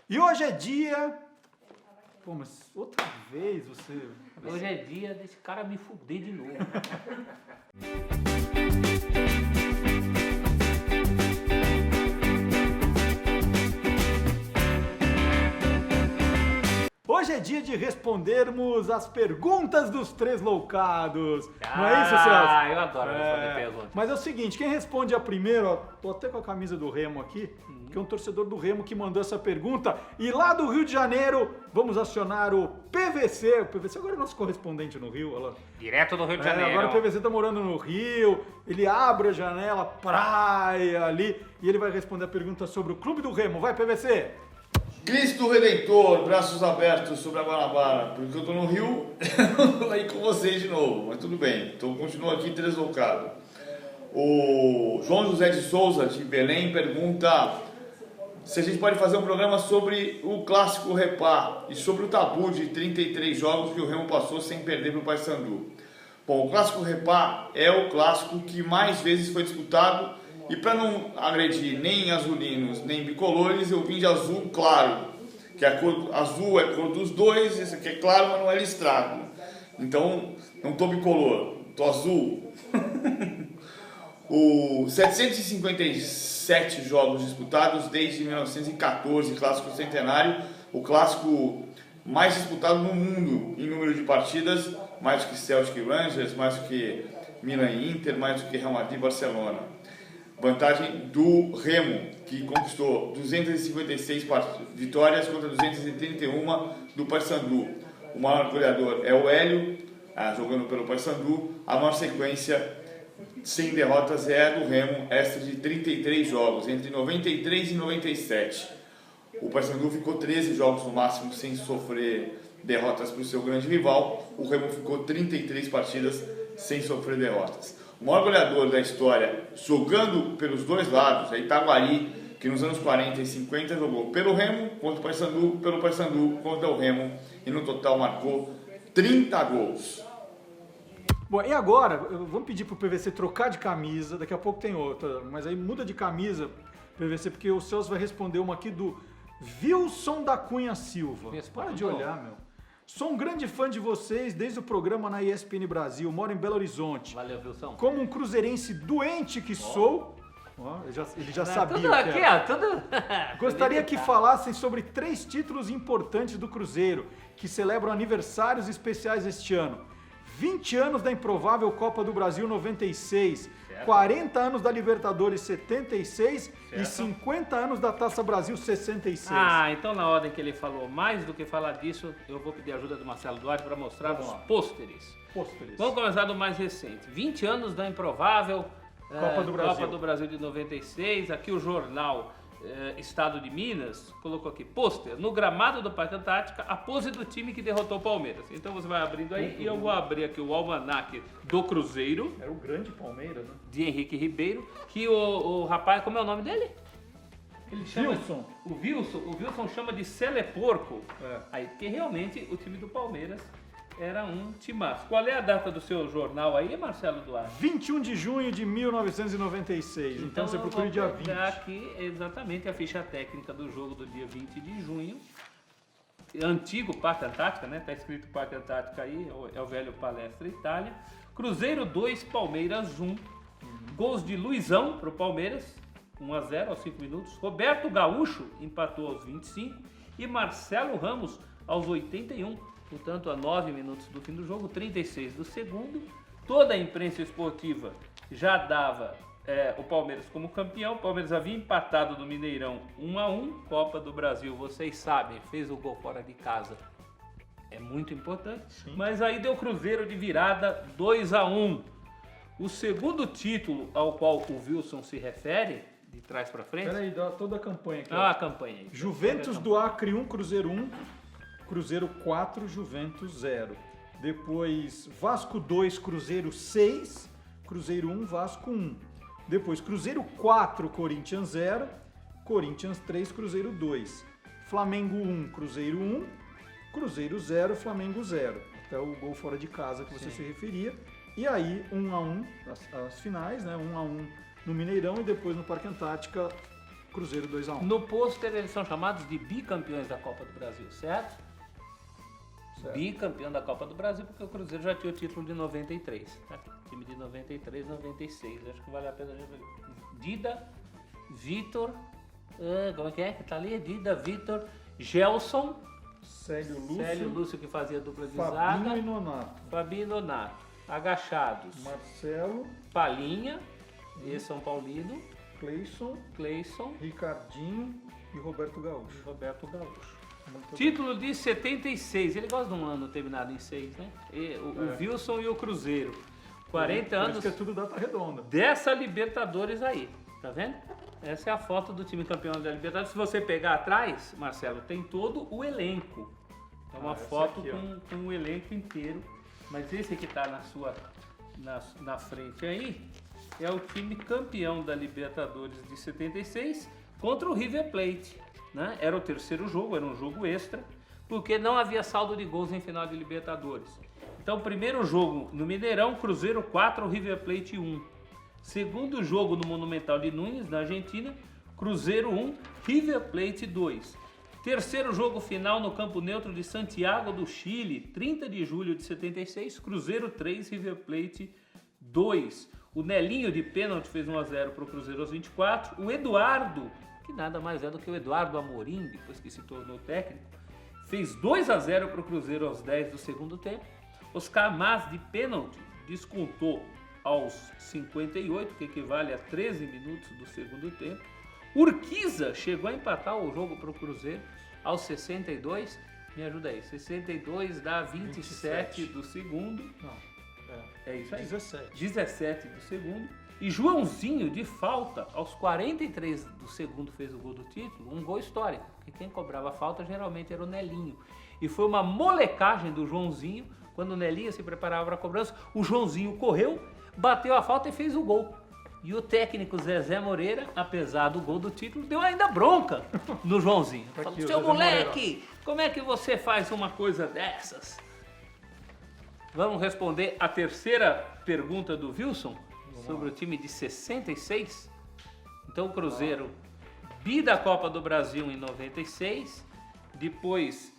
E hoje é dia... Pô, mas outra vez você... Hoje é dia desse cara me fuder de novo. Hoje é dia de respondermos as perguntas dos três loucados. Não é isso, Celso? Ah, eu adoro responder perguntas. Mas é o seguinte, quem responde a primeira, ó, tô até com a camisa do Remo aqui, que é um torcedor do Remo que mandou essa pergunta. E lá do Rio de Janeiro, vamos acionar o PVC. O PVC agora é nosso correspondente no Rio. Olha lá. Direto do Rio de Janeiro. Agora o PVC tá morando no Rio, ele abre a janela, praia ali, e ele vai responder a pergunta sobre o Clube do Remo. Vai, PVC! Cristo Redentor, braços abertos sobre a Guanabara, porque eu tô no Rio, não tô aí com vocês de novo, mas tudo bem, então continuo aqui deslocado. O João José de Souza, de Belém, pergunta se a gente pode fazer um programa sobre o clássico Repá e sobre o tabu de 33 jogos que o Remo passou sem perder para o Paysandu. Bom, o clássico Repá é o clássico que mais vezes foi disputado. E para não agredir nem azulinos nem bicolores, eu vim de azul claro, que a cor azul é a cor dos dois, esse aqui é claro, mas não é listrado. Então, não estou bicolor, estou azul. Os 757 jogos disputados desde 1914, clássico centenário, o clássico mais disputado no mundo em número de partidas, mais do que Celtic e Rangers, mais do que Milan e Inter, mais do que Real Madrid e Barcelona. Vantagem do Remo, que conquistou 256 vitórias contra 231 do Paysandu. O maior goleador é o Hélio, jogando pelo Paysandu. A maior sequência sem derrotas é a do Remo, esta de 33 jogos, entre 93 e 97. O Paysandu ficou 13 jogos no máximo sem sofrer derrotas para o seu grande rival. O Remo ficou 33 partidas sem sofrer derrotas. O maior goleador da história, jogando pelos dois lados, é Itaguari, que nos anos 40 e 50 jogou pelo Remo contra o Paysandu, pelo Paysandu contra o Remo, e no total marcou 30 gols. Bom, e agora, vamos pedir pro PVC trocar de camisa, daqui a pouco tem outra, mas aí muda de camisa, PVC, porque o Celso vai responder uma aqui do Wilson da Cunha Silva. Para de olhar, meu. Sou um grande fã de vocês desde o programa na ESPN Brasil, moro em Belo Horizonte. Valeu, Wilson. Como um cruzeirense doente que sou, ele já sabia tudo o que aqui, era. ó, tudo... Gostaria que falassem sobre 3 títulos importantes do Cruzeiro, que celebram aniversários especiais este ano. 20 anos da improvável Copa do Brasil 96, certo. 40 anos da Libertadores 76, certo. E 50 anos da Taça Brasil 66. Ah, então na ordem que ele falou, mais do que falar disso, eu vou pedir a ajuda do Marcelo Duarte para mostrar os pôsteres. Vamos começar do mais recente. 20 anos da improvável Copa do Brasil de 96, aqui o jornal Estado de Minas colocou aqui, pôster, no gramado do Parque Antártica, a pose do time que derrotou o Palmeiras. Então você vai abrindo aí e eu vou abrir aqui o almanaque do Cruzeiro. Era o grande Palmeiras, né? De Henrique Ribeiro, que o rapaz, como é o nome dele? Ele chama, Wilson. O Wilson chama de Seleporco. Aí, porque realmente o time do Palmeiras era um timaço. Qual é a data do seu jornal aí, Marcelo Duarte? 21 de junho de 1996. Então você procura dia 20. Aqui exatamente a ficha técnica do jogo do dia 20 de junho. Antigo Parque Antártica, né? Tá escrito Parque Antártica aí, é o velho Palestra Itália. Cruzeiro 2, Palmeiras 1. Gols de Luizão pro Palmeiras, 1-0 aos 5 minutos. Roberto Gaúcho empatou aos 25 e Marcelo Ramos aos 81. Portanto, a 9 minutos do fim do jogo, 36 do segundo. Toda a imprensa esportiva já dava o Palmeiras como campeão. O Palmeiras havia empatado no Mineirão 1-1. Copa do Brasil, vocês sabem, fez o gol fora de casa. É muito importante. Sim. Mas aí deu Cruzeiro de virada 2-1. O segundo título ao qual o Wilson se refere, de trás para frente... Peraí, dá toda a campanha aqui. A campanha aí. Juventus do Acre 1, Cruzeiro 1. Cruzeiro 4, Juventus 0. Depois Vasco 2, Cruzeiro 6. Cruzeiro 1, Vasco 1. Depois Cruzeiro 4, Corinthians 0. Corinthians 3, Cruzeiro 2. Flamengo 1, Cruzeiro 1. Cruzeiro 0, Flamengo 0. Até o gol fora de casa que você se referia. E aí 1-1 as finais, né? 1-1 no Mineirão e depois no Parque Antártica Cruzeiro 2-1. No pôster eles são chamados de bicampeões da Copa do Brasil, certo? Bicampeão da Copa do Brasil, porque o Cruzeiro já tinha o título de 93. Tá aqui, time de 93, 96. Acho que vale a pena a gente ver. Dida, Vitor, como é que tá ali? Dida, Vitor, Gelson, Célio Lúcio que fazia dupla de Fabinho zaga. e Nonato. Fabinho e Nonato. Agachados. Marcelo, Palinha, ex-São Paulino, Cleison, Ricardinho e Roberto Gaúcho. Roberto Gaúcho. Muito Título de 76. Ele gosta de um ano terminado em 6, né? O Wilson e o Cruzeiro. 40 Por anos isso que é tudo data redonda. dessa Libertadores aí. Tá vendo? Essa é a foto do time campeão da Libertadores. Se você pegar atrás, Marcelo, tem todo o elenco. É uma foto aqui, com o elenco inteiro. Mas esse que está na frente aí é o time campeão da Libertadores de 76 contra o River Plate. Né? Era o terceiro jogo, era um jogo extra, porque não havia saldo de gols em final de Libertadores. Então, primeiro jogo no Mineirão, Cruzeiro 4, River Plate 1. Segundo jogo no Monumental de Nunes, na Argentina, Cruzeiro 1, River Plate 2. Terceiro jogo final no Campo Neutro de Santiago do Chile, 30 de julho de 76, Cruzeiro 3, River Plate 2. O Nelinho de pênalti fez 1-0 para o Cruzeiro aos 24. O Eduardo, que nada mais é do que o Eduardo Amorim, depois que se tornou técnico, fez 2-0 para o Cruzeiro aos 10 do segundo tempo. Oscar Mas de pênalti descontou aos 58, que equivale a 13 minutos do segundo tempo. Urquiza chegou a empatar o jogo para o Cruzeiro aos 62. Me ajuda aí, 62 dá 27 do segundo. Não, É isso aí. 17. 17 do segundo. E Joãozinho, de falta, aos 43 do segundo fez o gol do título, um gol histórico, porque quem cobrava falta geralmente era o Nelinho. E foi uma molecagem do Joãozinho, quando o Nelinho se preparava para a cobrança, o Joãozinho correu, bateu a falta e fez o gol. E o técnico Zezé Moreira, apesar do gol do título, deu ainda bronca no Joãozinho. Falou, Aqui, o seu Zezé moleque, como é que você faz uma coisa dessas? Vamos responder a terceira pergunta do Wilson sobre o time de 66. Então o Cruzeiro bi da Copa do Brasil em 96, depois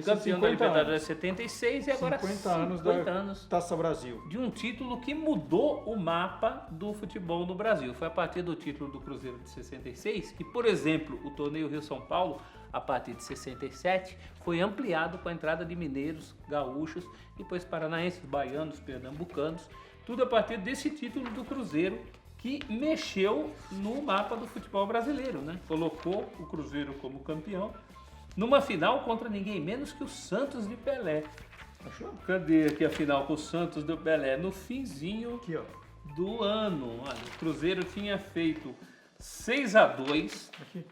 campeão da Libertadores em 76 e agora 50 anos 50 da anos Taça Brasil. de um título que mudou o mapa do futebol no Brasil. Foi a partir do título do Cruzeiro de 66 que, por exemplo, o torneio Rio-São Paulo, a partir de 67, foi ampliado com a entrada de mineiros, gaúchos, depois paranaenses, baianos, pernambucanos, tudo a partir desse título do Cruzeiro que mexeu no mapa do futebol brasileiro, né? Colocou o Cruzeiro como campeão numa final contra ninguém menos que o Santos de Pelé. Achou? Cadê aqui a final com o Santos do Pelé? No finzinho Aqui, ó. do ano. Olha, o Cruzeiro tinha feito 6-2. Aqui.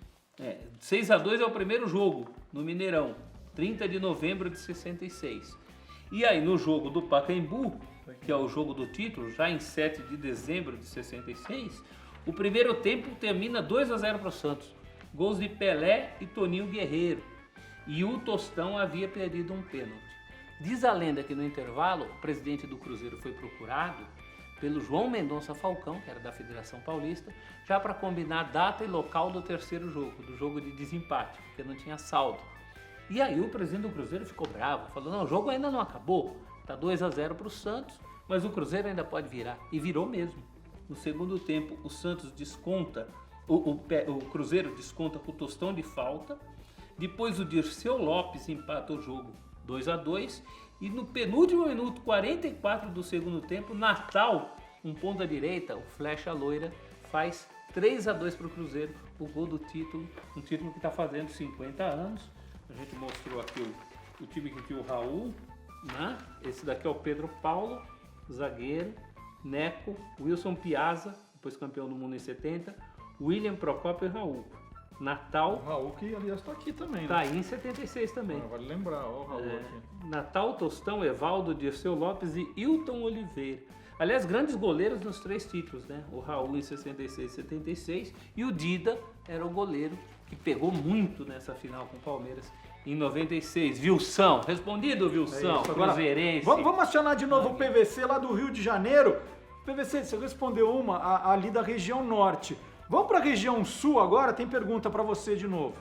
6-2 é o primeiro jogo no Mineirão, 30 de novembro de 66. E aí no jogo do Pacaembu, que é o jogo do título, já em 7 de dezembro de 66, o primeiro tempo termina 2-0 para o Santos. Gols de Pelé e Toninho Guerreiro. E o Tostão havia perdido um pênalti. Diz a lenda que no intervalo, o presidente do Cruzeiro foi procurado pelo João Mendonça Falcão, que era da Federação Paulista, já para combinar a data e local do terceiro jogo, do jogo de desempate, porque não tinha saldo. E aí o presidente do Cruzeiro ficou bravo, falou, não, o jogo ainda não acabou, tá 2-0 para o Santos, mas o Cruzeiro ainda pode virar. E virou mesmo. No segundo tempo, o Santos desconta, o Cruzeiro desconta com o Tostão de falta, depois o Dirceu Lopes empata o jogo 2-2, e no penúltimo minuto, 44 do segundo tempo, Natal, um ponta direita, o Flecha Loira, faz 3-2 para o Cruzeiro, o gol do título, um título que está fazendo 50 anos. A gente mostrou aqui o time que tinha o Raul, né? Esse daqui é o Pedro Paulo, zagueiro, Neco, Wilson Piazza, depois campeão do mundo em 70, William Procópio e Raul. Natal, O Raul, que aliás está aqui também, né? tá aí em 76 também. Vale lembrar, ó, o Raul aqui. Natal, Tostão, Evaldo, Dirceu Lopes e Hilton Oliveira. Aliás, grandes goleiros nos três títulos, né? O Raul em 66 e 76 e o Dida era o goleiro que pegou muito nessa final com o Palmeiras em 96. Wilson, respondido, Wilson, isso. Agora, cruzeirense. Vamos acionar de novo o PVC lá do Rio de Janeiro. PVC, você respondeu uma ali da região norte. Vamos para a região sul agora? Tem pergunta para você de novo.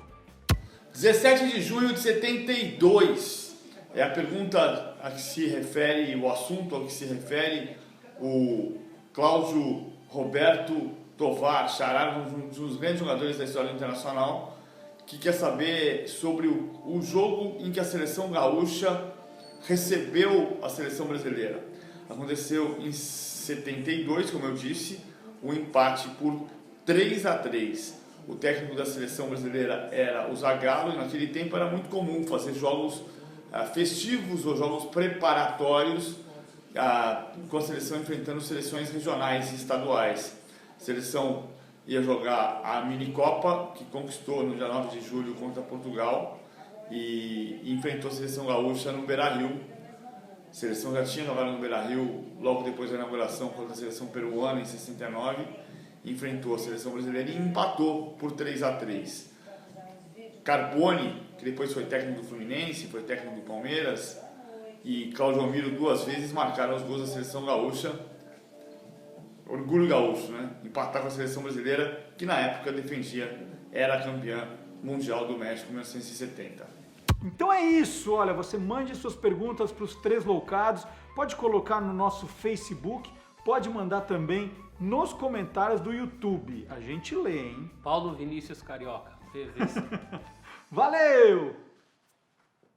17 de junho de 72 é a pergunta a que se refere, o assunto a que se refere o Cláudio Roberto Tovar, Xará, um dos grandes jogadores da história internacional, que quer saber sobre o jogo em que a seleção gaúcha recebeu a seleção brasileira. Aconteceu em 72, como eu disse, o empate por 3-3. O técnico da seleção brasileira era o Zagallo, e naquele tempo era muito comum fazer jogos festivos ou jogos preparatórios com a seleção enfrentando seleções regionais e estaduais. A seleção ia jogar a minicopa, que conquistou no dia 9 de julho contra Portugal, e enfrentou a seleção gaúcha no Beira-Rio. A seleção já tinha jogado no Beira-Rio logo depois da inauguração contra a seleção peruana em 69, enfrentou a seleção brasileira e empatou por 3-3. Carboni, que depois foi técnico do Fluminense, foi técnico do Palmeiras, e Cláudio Almiro 2 vezes marcaram os gols da seleção gaúcha. Orgulho gaúcho, né? Empatar com a seleção brasileira, que na época era campeã mundial do México em 1970. Então é isso, olha, você mande suas perguntas para os 3 loucados, pode colocar no nosso Facebook, pode mandar também nos comentários do YouTube. A gente lê, hein? Paulo Vinícius Carioca. Valeu!